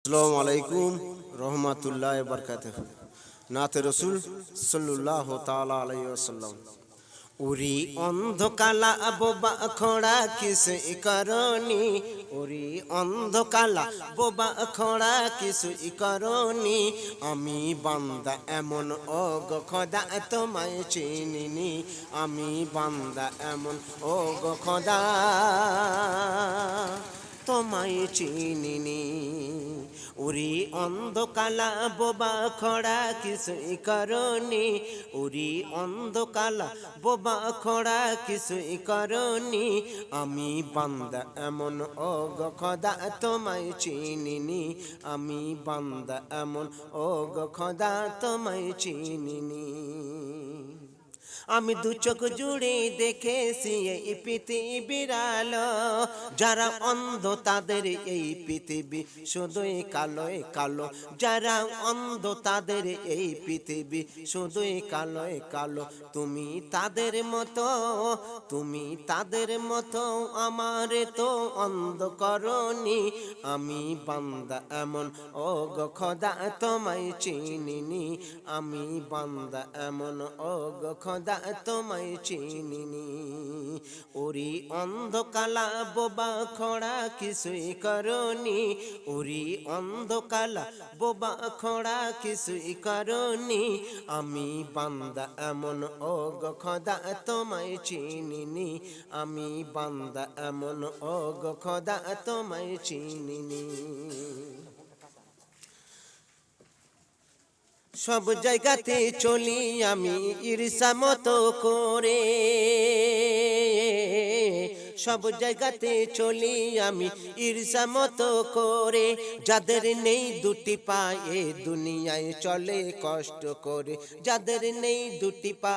আসসালামু আলাইকুম রহমাতুল্লাহি ওয়া বারাকাতুহু। নাতে রসুল সাল্লাল্লাহু তাআলা আলাইহি ওয়াসাল্লাম। উরি অন্ধকালা বোবা খোড়া কিসে করনি, উরি অন্ধকালা বোবা খোড়া কিসে করনি। আমি বান্দা এমন ও গো খোদা তোমায় চিনিনি, আমি বান্দা এমন ও গো খোদা তোমায় চিনিনি। উরি অন্ধকালা বোবা খোড়া কিছুই করনি, উরি অন্ধকালা বোবা খোড়া কিছুই করনি। আমি বান্দা এমন ও গো খোদা তোমায় চিনিনি, আমি বান্দা এমন ও গো খোদা তোমায় চিনিনি। আমি দু চোখ জুড়ে দেখেছি এই পৃথিবীর আলো, যারা অন্ধ তাদের এই পৃথিবী শুধুই কালোয় কালো, যারা অন্ধ তাদের এই পৃথিবী শুধুই কালোয় কালো। তুমি তাদের মতো, তুমি তাদের মতো আমার তো অন্ধ করনি। আমি বান্দা এমন ও গো খোদা তোমায় চিনিনি, আমি বান্দা এমন ও গো খোদা তোমায় চিনিনি। ওরি অন্ধকালা বোবা খোড়া কিছুই করনি, ওরি অন্ধকালা বোবা খোড়া কিছুই করনি। আমি বান্দা এমন ও গো খোদা তোমায় চিনিনি, আমি বান্দা এমন ও গো খোদা তোমায় চিনিনি। সব জায়গাতে চলি আমি ঈর্ষা মতো করে, সব জায়গাতে চলি আমি ঈর্ষা মতো করে। যাদের নেই দুটি পা এ দুনিয়ায় চলে কষ্ট করে, যাদের নেই দুটি পা